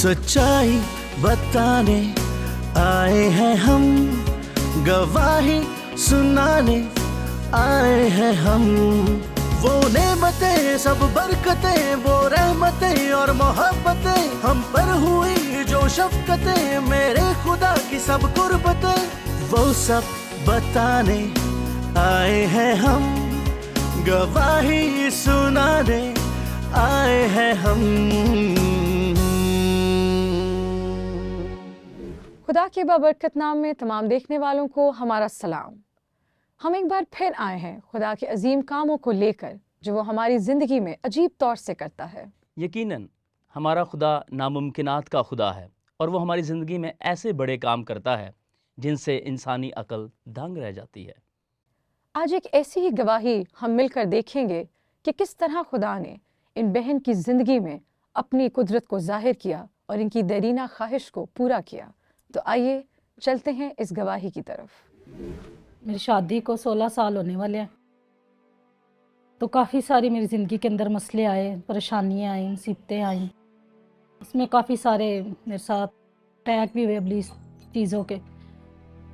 सच्चाई बताने आए हैं हम, गवाही सुनाने आए हैं हम। वो नेमतें सब बरकतें, वो रहमतें और मोहब्बतें हम पर हुई जो शफकतें, मेरे खुदा की सब कुर्बतें, वो सब बताने आए हैं हम, गवाही सुनाने आए हैं हम। खुदा के बाबरकत नाम में तमाम देखने वालों को हमारा सलाम। हम एक बार फिर आए हैं खुदा के अजीम कामों को लेकर जो वो हमारी ज़िंदगी में अजीब तौर से करता है। यकीनन हमारा खुदा नामुमकिनात का खुदा है और वो हमारी ज़िंदगी में ऐसे बड़े काम करता है जिनसे इंसानी अक्ल दंग रह जाती है। आज एक ऐसी ही गवाही हम मिलकर देखेंगे कि किस तरह खुदा ने इन बहन की ज़िंदगी में अपनी कुदरत को ज़ाहिर किया और इनकी देरीना ख्वाहिश को पूरा किया। तो आइए चलते हैं इस गवाही की तरफ। मेरी शादी को 16 साल होने वाले हैं, तो काफ़ी सारी मेरी ज़िंदगी के अंदर मसले आए, परेशानियाँ आई, मुसीबतें आई। इसमें काफ़ी सारे मेरे साथ अटैक भी हुए अबलीस चीज़ों के।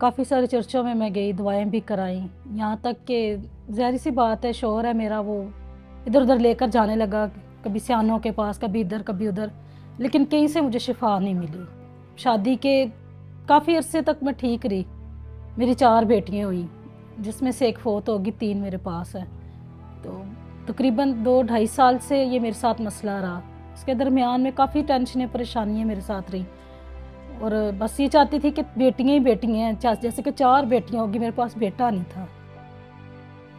काफ़ी सारे चर्चों में मैं गई, दुआएं भी कराई, यहाँ तक कि ज़ाहिर सी बात है शौहर है मेरा, वो इधर उधर लेकर जाने लगा, कभी सियानों के पास, कभी इधर कभी उधर, लेकिन कहीं से मुझे शिफा नहीं मिली। शादी के काफ़ी अरसे तक मैं ठीक रही। मेरी 4 बेटियां हुई, जिसमें से एक फ़ौत होगी, 3 मेरे पास है। तो तकरीबन 2-2.5 साल से ये मेरे साथ मसला रहा। इसके दरमियान में काफ़ी टेंशनें, परेशानियां मेरे साथ रही और बस ये चाहती थी कि बेटियां ही बेटियां हैं, जैसे कि 4 बेटियां होगी, मेरे पास बेटा नहीं था।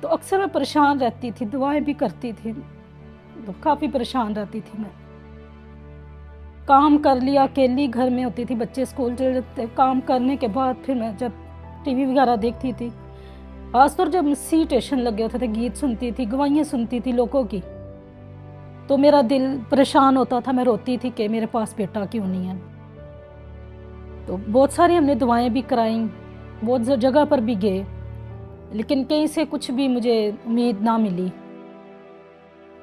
तो अक्सर मैं परेशान रहती थी, दुआएं भी करती थी, तो काफ़ी परेशान रहती थी मैं। काम कर लिया, अकेली घर में होती थी, बच्चे स्कूल चले जाते, काम करने के बाद फिर मैं जब टीवी वगैरह देखती थी, खासतौर जब मेडिटेशन लगे होते थे, गीत सुनती थी, गवाहियाँ सुनती थी लोगों की, तो मेरा दिल परेशान होता था। मैं रोती थी कि मेरे पास बेटा क्यों नहीं है। तो बहुत सारी हमने दुआएं भी कराई, बहुत जगह पर भी गए, लेकिन कहीं से कुछ भी मुझे उम्मीद ना मिली।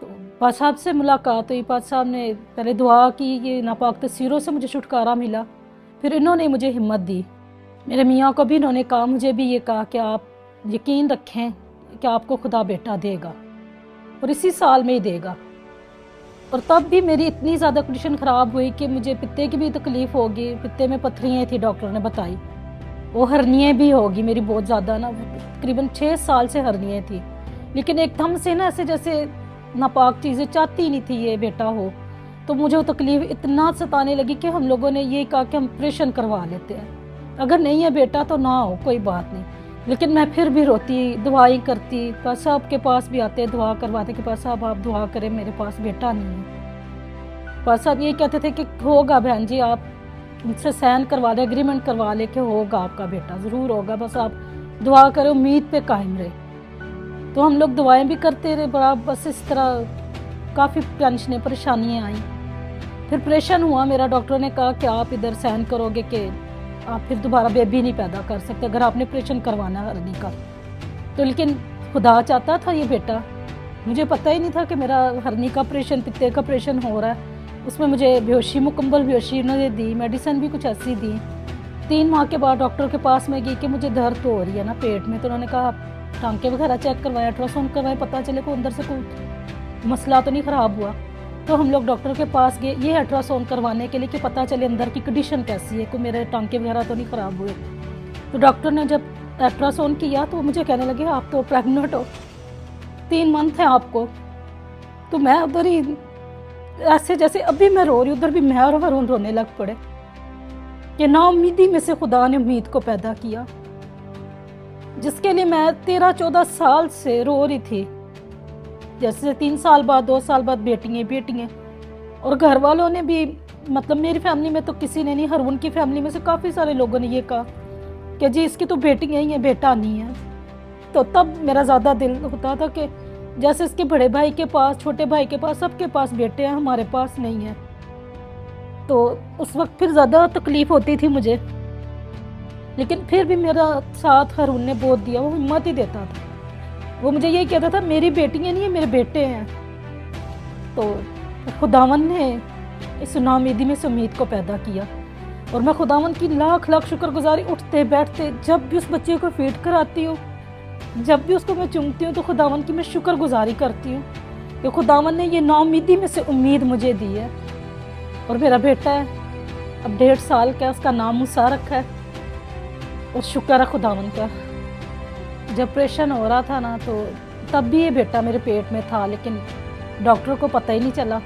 तो पाक साहब से मुलाकात हुई, पाक साहब ने पहले दुआ की, ये नापाक तस्वीरों से मुझे छुटकारा मिला, फिर इन्होंने मुझे हिम्मत दी। मेरे मियाँ को भी इन्होंने कहा, मुझे भी ये कहा कि आप यकीन रखें कि आपको खुदा बेटा देगा और इसी साल में ही देगा। और तब भी मेरी इतनी ज़्यादा कंडीशन ख़राब हुई कि मुझे पित्ते की भी तकलीफ़ होगी, पित्ते में पत्थरियाँ थी, डॉक्टर ने बताई, वो हर्नियाँ भी होगी मेरी बहुत ज़्यादा ना, तकरीबन 6 साल से हर्नियाँ थी। लेकिन एकदम से ना ऐसे जैसे नापाक चीज़ें चाहती नहीं थी ये बेटा हो, तो मुझे वो तकलीफ़ इतना सताने लगी कि हम लोगों ने ये कहा कि हम ऑपरेशन करवा लेते हैं, अगर नहीं है बेटा तो ना हो, कोई बात नहीं। लेकिन मैं फिर भी रोती, दुआई करती, पास साहब के पास भी आते, दुआ करवाते कि पास साहब आप दुआ करें, मेरे पास बेटा नहीं है। पास साहब ये कहते थे कि होगा बहन जी, आप मुझसे साइन करवा लें, एग्रीमेंट करवा ले कि होगा आपका बेटा, ज़रूर होगा, बस आप दुआ करें, उम्मीद पे कायम रहे। तो हम लोग दुआएं भी करते रहे, बड़ा बस इस तरह काफ़ी टेंशनें, परेशानियाँ आई। फिर ऑपरेशन हुआ मेरा, डॉक्टर ने कहा कि आप इधर साइन करोगे कि आप फिर दोबारा बेबी नहीं पैदा कर सकते अगर आपने ऑपरेशन करवाना है हरनी का। तो लेकिन खुदा चाहता था ये बेटा, मुझे पता ही नहीं था कि मेरा हरनी का ऑपरेशन, पित्ते का ऑपरेशन हो रहा है। उसमें मुझे बेहोशी, मुकम्मल बेहोशी उन्होंने दी, मेडिसिन भी कुछ ऐसी दी। 3 माह के बाद डॉक्टर के पास में गई कि मुझे दर्द तो हो रही है ना पेट में, तो उन्होंने कहा टांके वगैरह चेक करवाए, अल्ट्रासाउंड करवाए, पता चले को अंदर से कोई मसला तो नहीं ख़राब हुआ। तो हम लोग डॉक्टर के पास गए ये अल्ट्रासाउंड करवाने के लिए कि पता चले अंदर की कंडीशन कैसी है, कोई मेरे टांके वगैरह तो नहीं ख़राब हुए। तो डॉक्टर ने जब अल्ट्रासाउंड किया तो मुझे कहने लगे आप तो प्रेग्नेंट हो, 3 मंथ है आपको। तो मैं उधर ही ऐसे जैसे अभी मैं रो रही हूँ, उधर भी मैं और हरून रोने लग पड़े कि नाउम्मीदी में से खुदा ने उम्मीद को पैदा किया, जिसके लिए मैं 13-14 साल से रो रही थी। जैसे 3 साल बाद, 2 साल बाद बेटियाँ, और घर वालों ने भी, मतलब मेरी फैमिली में तो किसी ने नहीं, हरून की फैमिली में से काफ़ी सारे लोगों ने ये कहा कि जी इसकी तो बेटियाँ ही हैं, बेटा नहीं है। तो तब मेरा ज़्यादा दिल होता था कि जैसे इसके बड़े भाई के पास, छोटे भाई के पास, सबके पास बेटे हैं, हमारे पास नहीं है। तो उस वक्त फिर ज़्यादा तकलीफ़ होती थी मुझे, लेकिन फिर भी मेरा साथ हरून ने बहुत दिया, वो हिम्मत ही देता था। वो मुझे यही कहता था मेरी बेटियाँ नहीं है, मेरे बेटे हैं। तो खुदावन ने इस नाउमीदी में से उम्मीद को पैदा किया। और मैं खुदावंद की लाख लाख शुक्रगुजारी, उठते बैठते जब भी उस बच्चे को फीड कराती हूँ, जब भी उसको मैं चूमती हूँ, तो खुदावंद की मैं शुक्रगुजारी करती हूँ कि खुदावंद ने ये नाउमीदी में से उम्मीद मुझे दी है। और मेरा बेटा है, अब 1.5 साल का, उसका नाम मूसा रखा है। और शुक्र है खुदावंद का, जब ऑपरेशन हो रहा था ना, तो तब भी ये बेटा मेरे पेट में था, लेकिन डॉक्टर को पता ही नहीं चला।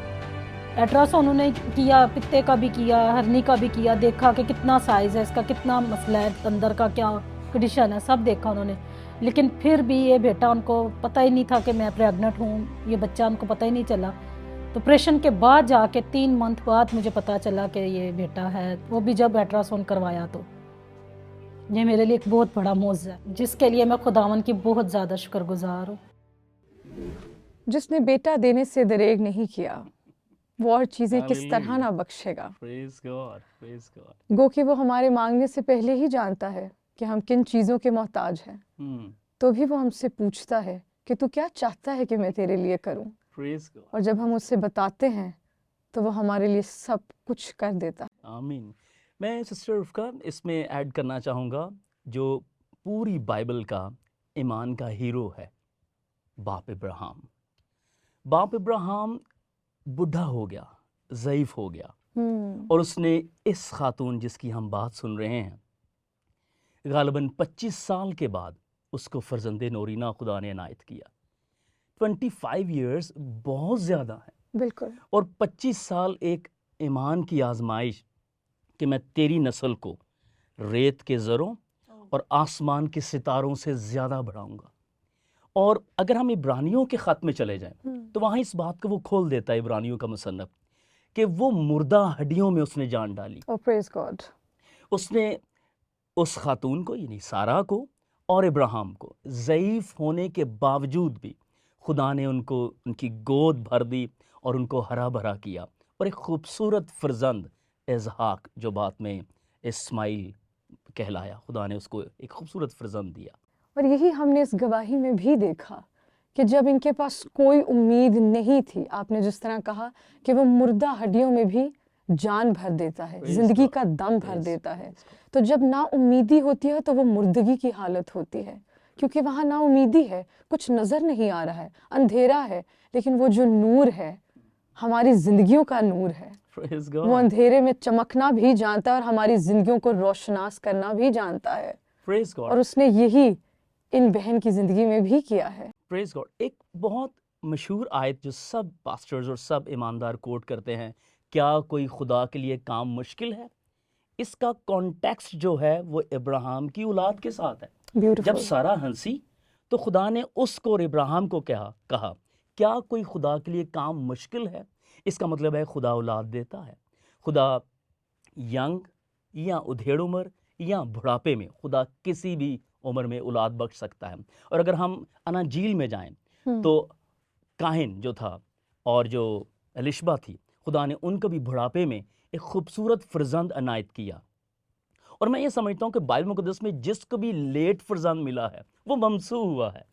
अल्ट्रासाउंड उन्होंने किया, पित्ते का भी किया, हरनी का भी किया, देखा कि कितना साइज़ है इसका, कितना मसला है अंदर का, क्या कंडीशन है, सब देखा उन्होंने। लेकिन फिर भी ये बेटा, उनको पता ही नहीं था कि मैं प्रेग्नेंट हूँ, ये बच्चा उनको पता ही नहीं चला। तो ऑपरेशन के बाद जाके 3 मंथ बाद मुझे पता चला कि ये बेटा है, वो भी जब अल्ट्रासाउंड करवाया। तो ये मेरे लिए एक बहुत बड़ा मौज़ा है, जिसके लिए मैं खुदावन की बहुत ज़्यादा शुक्रगुजार हूँ। जिसने बेटा देने से दरेग नहीं किया, वो और चीज़ें किस तरह ना बख्शेगा। Praise God, praise God. गो कि वो हमारे मांगने से पहले ही जानता है कि हम किन चीज़ों के मोहताज हैं, तो भी वो हमसे पूछता है कि तू क्या चाहता है कि मैं तेरे लिए करूं। Praise God. और जब हम उससे बताते हैं तो वो हमारे लिए सब कुछ कर देता है। आमीन। मैं सिस्टर रुफ़का इसमें ऐड करना चाहूँगा, जो पूरी बाइबल का ईमान का हीरो है, बाप इब्राहिम। बाप इब्राहिम बूढ़ा हो गया, ज़ईफ़ हो गया, और उसने इस खातून जिसकी हम बात सुन रहे हैं, गालिबन 25 साल के बाद उसको फ़र्जंदे नोरीना खुदा ने इनायत किया। 25 इयर्स बहुत ज़्यादा है, बिल्कुल। और 25 साल एक ईमान की आजमाइश कि मैं तेरी नस्ल को रेत के ज़रों और आसमान के सितारों से ज़्यादा बढ़ाऊंगा। और अगर हम इब्रानियों के ख़त में चले जाएं तो वहाँ इस बात को वो खोल देता है इब्रानियों का मुसन्नफ़ कि वो मुर्दा हड्डियों में उसने जान डाली। Oh, praise God. उसने उस खातून को, यानी सारा को और इब्राहिम को, ज़ईफ़ होने के बावजूद भी खुदा ने उनको उनकी गोद भर दी और उनको हरा भरा किया, और एक खूबसूरत फ़र्जंद इसहाक, जो बाद में इस्माइल कहलाया, खुदा ने उसको एक खूबसूरत फ़र्जंद दिया। और यही हमने इस गवाही में भी देखा कि जब इनके पास कोई उम्मीद नहीं थी, आपने जिस तरह कहा कि वो मुर्दा हड्डियों में भी जान भर देता है, ज़िंदगी का दम भर देता है। तो जब ना उम्मीदी होती है तो वो मुर्दगी की हालत होती है, क्योंकि वहाँ ना उम्मीदी है, कुछ नज़र नहीं आ रहा है, अंधेरा है, लेकिन वो जो नूर है, हमारी ज़िंदगियों का नूर है, वो अंधेरे में चमकना भी जानता है और हमारी ज़िंदगियों को रोशनास करना भी जानता है। और उसने यही इन बहन की ज़िंदगी में भी किया है। Praise God. एक बहुत मशहूर आयत जो सब पास्टर्स और सब ईमानदार कोट करते हैं, क्या कोई खुदा के लिए काम मुश्किल है? इसका कॉन्टेक्स्ट जो है वो इब्राहिम की औलाद के साथ है। जब सारा हंसी तो खुदा ने उसको और इब्राहिम को कहा क्या कोई खुदा के लिए काम मुश्किल है? इसका मतलब है खुदा औलाद देता है। खुदा यंग या उधेड़ उम्र या बुढ़ापे में, खुदा किसी भी उम्र में औलाद बख्श सकता है। और अगर हम अनाजील में जाएं तो काहिन जो था और जो एलिशबा थी, खुदा ने उनको भी बुढ़ापे में एक खूबसूरत फ़र्जंद अनायत किया। और मैं ये समझता हूँ कि बाइबल मुक़द्दस में जिसको भी लेट फ़र्जंद मिला है वो ममसू हुआ है।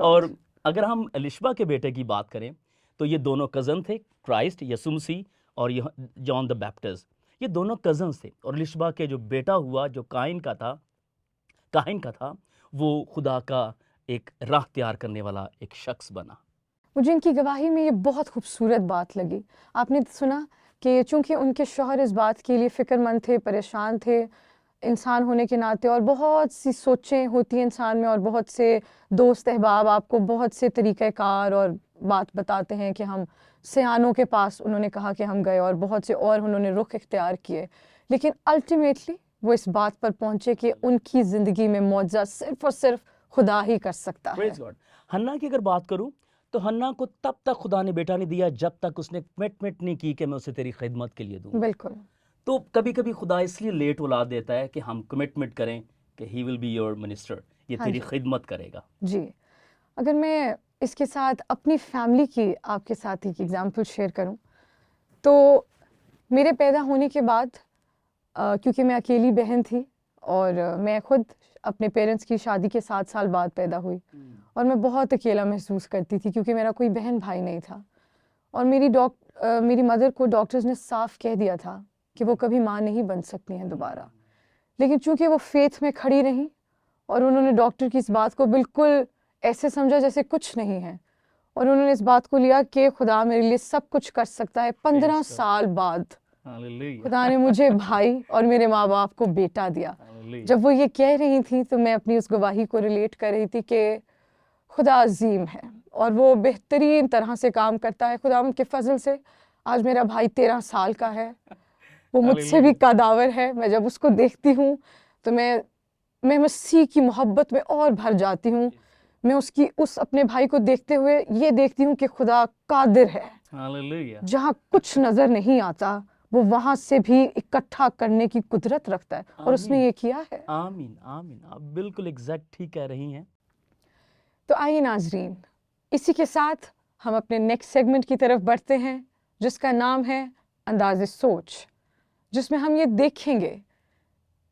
और अगर हम एलिशबा के बेटे की बात करें तो ये दोनों कज़न थे, क्राइस्ट यसू मसीह और ये जॉन द बैप्टिस्ट, ये दोनों कज़न्स थे। और एलिशबा के जो बेटा हुआ जो काहिन का था, वो खुदा का एक राह तैयार करने वाला एक शख्स बना। मुझे इनकी गवाही में ये बहुत खूबसूरत बात लगी। आपने सुना कि चूंकि उनके शौहर इस बात के लिए फ़िक्रमंद थे, परेशान थे इंसान होने के नाते, और बहुत सी सोचें होती हैं इंसान में, और बहुत से दोस्त अहबाब आपको बहुत से तरीक़ाकार और बात बताते हैं कि हम सयानों के पास, उन्होंने कहा कि हम गए, और बहुत से और उन्होंने रुख इख्तियार किए, लेकिन अल्टीमेटली वो इस बात पर पहुँचे कि उनकी ज़िंदगी में मौजज़ा सिर्फ़ और सिर्फ खुदा ही कर सकता है। Praise God. हन्ना की अगर बात करूं तो हन्ना को तब तक खुदा ने बेटा नहीं दिया जब तक उसने कमिटमेंट नहीं की कि मैं उसे तेरी खिदमत के लिए दूं। बिल्कुल। तो कभी कभी खुदा इसलिए लेट औलाद देता है कि हम कमिटमेंट करें कि he will be your minister, ये तेरी खिदमत करेगा। जी, अगर मैं इसके साथ अपनी फैमिली की आपके साथ एक एग्जाम्पल शेयर करूं तो मेरे पैदा होने के बाद क्योंकि मैं अकेली बहन थी और मैं खुद अपने पेरेंट्स की शादी के 7 साल बाद पैदा हुई, और मैं बहुत अकेला महसूस करती थी क्योंकि मेरा कोई बहन भाई नहीं था। اور میری مدر کو ڈاکٹرز نے صاف کہہ دیا تھا کہ وہ کبھی ماں نہیں بن سکتی ہیں دوبارہ، لیکن چونکہ وہ فیتھ میں کھڑی رہیں اور انہوں نے ڈاکٹر کی اس بات کو بالکل ایسے سمجھا جیسے کچھ نہیں ہے، اور انہوں نے اس بات کو لیا کہ خدا میرے لیے سب کچھ کر سکتا ہے. 15 سال بعد خدا نے مجھے بھائی اور میرے ماں باپ کو بیٹا دیا. جب وہ یہ کہہ رہی تھیں تو میں اپنی اس گواہی کو ریلیٹ کر رہی تھی کہ خدا عظیم ہے اور وہ بہترین طرح سے کام کرتا ہے. خدا ان کے فضل سے آج میرا بھائی 13 سال کا ہے، وہ مجھ سے بھی قداور ہے. میں جب اس کو دیکھتی ہوں تو میں مسیح کی محبت میں اور بھر جاتی ہوں. میں اس اپنے بھائی کو دیکھتے ہوئے یہ دیکھتی ہوں کہ خدا قادر ہے. جہاں کچھ نظر نہیں آتا وہ وہاں سے بھی اکٹھا کرنے کی قدرت رکھتا ہے، اور اس نے یہ کیا ہے. آمین آمین. آپ بالکل ایگزیکٹ ٹھیک کہہ رہی ہیں. تو آئیے ناظرین، اسی کے ساتھ ہم اپنے نیکسٹ سیگمنٹ کی طرف بڑھتے ہیں جس کا نام ہے انداز سوچ، جس میں ہم یہ دیکھیں گے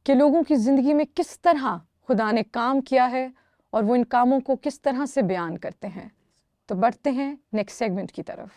کہ لوگوں کی زندگی میں کس طرح خدا نے کام کیا ہے اور وہ ان کاموں کو کس طرح سے بیان کرتے ہیں. تو بڑھتے ہیں نیکسٹ سیگمنٹ کی طرف.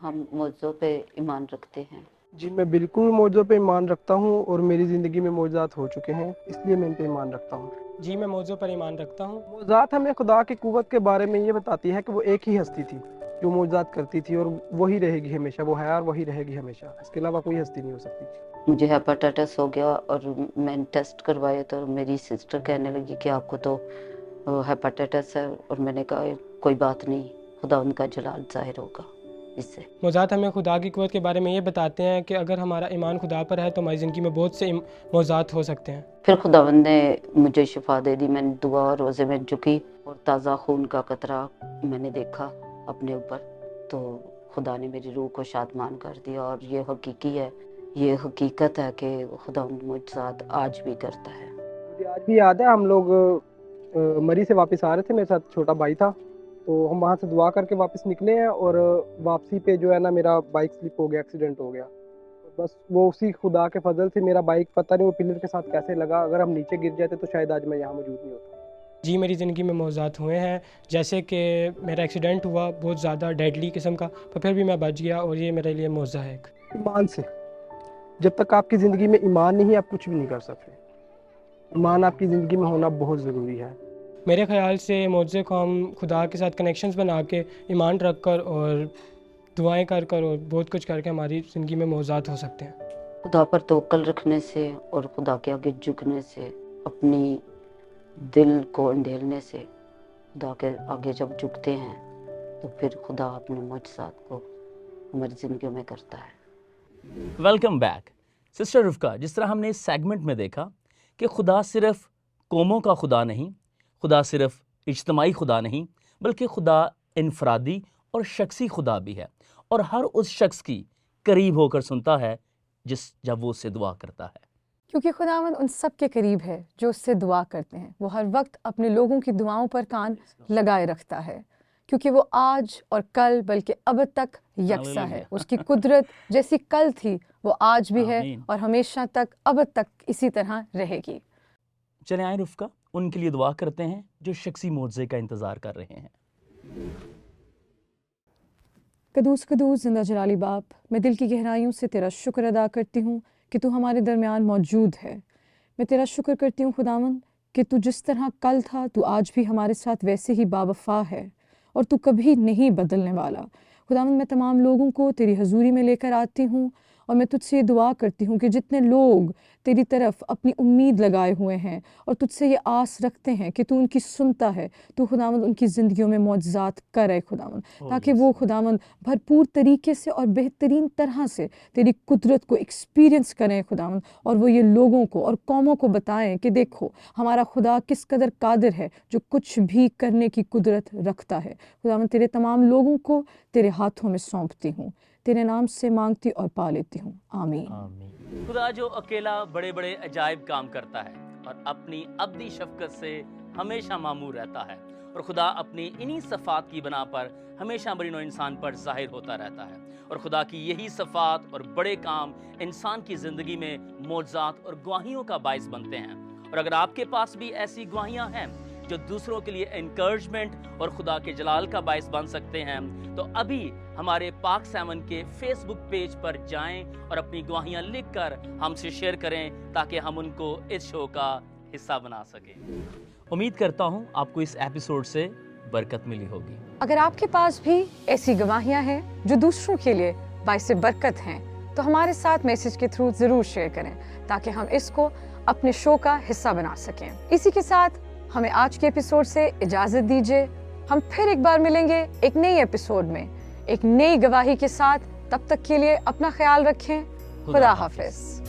ہم موضوع پہ ایمان رکھتے ہیں. جی میں بالکل موضوع پہ ایمان رکھتا ہوں، اور میری زندگی میں معجزات ہو چکے ہیں، اس لیے میں ان پہ ایمان رکھتا ہوں. جی میں موضوع پر ایمان رکھتا ہوں. معجزات ہمیں خدا کی قوت کے بارے میں یہ بتاتی ہے کہ وہ ایک ہی ہستی تھی جو معجزات کرتی تھی، اور وہی رہے گی ہمیشہ. وہ ہے اور وہی رہے گی ہمیشہ، اس کے علاوہ کوئی ہستی نہیں ہو سکتی. مجھے ہیپاٹائٹس ہو گیا اور میں نے ٹیسٹ کروایا تو میری سسٹر کہنے لگی کہ آپ کو تو ہیپاٹائٹس ہے، اور میں نے کہا کوئی بات نہیں، خدا ان کا جلال ظاہر ہوگا اس سے. معجزات ہمیں خدا کی قوت کے بارے میں یہ بتاتے ہیں کہ اگر ہمارا ایمان خدا پر ہے تو ہماری زندگی میں بہت سے معجزات ہو سکتے ہیں. پھر خداوند نے مجھے شفا دے دی. میں نے دعا اور روزے میں جھکی اور تازہ خون کا قطرہ میں نے دیکھا اپنے اوپر، تو خدا نے میری روح کو شادمان کر دیا. اور یہ حقیقی ہے، یہ حقیقت ہے کہ خداوند معجزات آج بھی کرتا ہے. مجھے آج بھی یاد ہے، ہم لوگ مری سے واپس آ رہے تھے، میرے ساتھ چھوٹا بھائی تھا، تو ہم وہاں سے دعا کر کے واپس نکلے ہیں، اور واپسی پہ جو ہے نا میرا بائک سلپ ہو گیا، ایکسیڈنٹ ہو گیا. بس وہ اسی خدا کے فضل سے میرا بائک پتہ نہیں وہ پلر کے ساتھ کیسے لگا. اگر ہم نیچے گر جاتے تو شاید آج میں یہاں موجود نہیں ہوتا. جی میری زندگی میں معجزات ہوئے ہیں، جیسے کہ میرا ایکسیڈنٹ ہوا بہت زیادہ ڈیڈلی قسم کا، پر پھر بھی میں بچ گیا، اور یہ میرے لیے معجزہ ہے. ایمان سے، جب تک آپ کی زندگی میں ایمان نہیں ہے آپ کچھ بھی نہیں کر سکتے. ایمان آپ کی زندگی میں ہونا بہت ضروری ہے. میرے خیال سے معجزے کو ہم خدا کے ساتھ کنیکشنز بنا کے، ایمان رکھ کر اور دعائیں کر کر اور بہت کچھ کر کے ہماری زندگی میں معجزات ہو سکتے ہیں. خدا پر توکل رکھنے سے اور خدا کے آگے جھکنے سے، اپنی دل کو اندھیلنے سے، خدا کے آگے جب جھکتے ہیں تو پھر خدا اپنے معجزات کو ہماری زندگیوں میں کرتا ہے. Welcome back. سسٹر رفقہ، جس طرح ہم نے اس سیگمنٹ میں دیکھا کہ خدا صرف قوموں کا خدا نہیں، خدا صرف اجتماعی خدا نہیں، بلکہ خدا انفرادی اور شخصی خدا بھی ہے، اور ہر اس شخص کی قریب ہو کر سنتا ہے جب وہ اس سے دعا کرتا ہے. کیونکہ خداوند ان سب کے قریب ہے جو اس سے دعا کرتے ہیں. وہ ہر وقت اپنے لوگوں کی دعاؤں پر کان لگائے رکھتا ہے، کیونکہ وہ آج اور کل بلکہ اب تک یکساں ہے. اس کی قدرت جیسی کل تھی وہ آج بھی ہے آمین. اور ہمیشہ تک اب تک اسی طرح رہے گی. چلیں آئیں رفقہ، ان کے لیے دعا کرتے ہیں جو شخصی معجزے کا انتظار کر رہے ہیں. قدوس قدوس زندہ جلالی باپ، میں دل کی گہرائیوں سے تیرا شکر ادا کرتی ہوں کہ تو ہمارے درمیان موجود ہے. میں تیرا شکر کرتی ہوں خداوند کہ تو جس طرح کل تھا تو آج بھی ہمارے ساتھ ویسے ہی باوفا ہے، اور تو کبھی نہیں بدلنے والا. خداوند میں تمام لوگوں کو تیری حضوری میں لے کر آتی ہوں، اور میں تجھ سے یہ دعا کرتی ہوں کہ جتنے لوگ تیری طرف اپنی امید لگائے ہوئے ہیں اور تجھ سے یہ آس رکھتے ہیں کہ تو ان کی سنتا ہے، تو خداوند ان کی زندگیوں میں معجزات کرے خداوند، تاکہ وہ خداوند بھرپور طریقے سے اور بہترین طرح سے تیری قدرت کو ایکسپیرینس کریں خداوند، اور وہ یہ لوگوں کو اور قوموں کو بتائیں کہ دیکھو ہمارا خدا کس قدر قادر ہے، جو کچھ بھی کرنے کی قدرت رکھتا ہے. خداوند تیرے تمام لوگوں کو تیرے ہاتھوں میں سونپتی ہوں، تیرے نام سے مانگتی اور پا لیتی ہوں. آمین. آمین. خدا جو اکیلا بڑے بڑے عجائب کام کرتا ہے اور اپنی ابدی شفقت سے ہمیشہ معمور رہتا ہے، اور خدا اپنی انہی صفات کی بنا پر ہمیشہ بنی نوع انسان پر ظاہر ہوتا رہتا ہے، اور خدا کی یہی صفات اور بڑے کام انسان کی زندگی میں معجزات اور گواہیوں کا باعث بنتے ہیں۔ اور اگر آپ کے پاس بھی ایسی گواہیاں ہیں جو دوسروں کے لیے انکریجمنٹ اور خدا کے جلال کا باعث بن سکتے ہیں، تو ابھی ہمارے پاک 7 کے فیس بک پیج پر جائیں اور اپنی گواہیاں لکھ کر ہم سے شیئر کریں تاکہ ہم ان کو اس شو کا حصہ بنا سکیں۔ امید کرتا ہوں آپ کو اس ایپیسوڈ سے برکت ملی ہوگی۔ اگر آپ کے پاس بھی ایسی گواہیاں ہیں جو دوسروں کے لیے باعث برکت ہیں تو ہمارے ساتھ میسج کے تھرو ضرور شیئر کریں تاکہ ہم اس کو اپنے شو کا حصہ بنا سکیں۔ اسی کے ساتھ ہمیں آج کے ایپیسوڈ سے اجازت دیجیے، ہم پھر ایک بار ملیں گے ایک نئی ایپیسوڈ میں ایک نئی گواہی کے ساتھ۔ تب تک کے لیے اپنا خیال رکھیں۔ خدا حافظ۔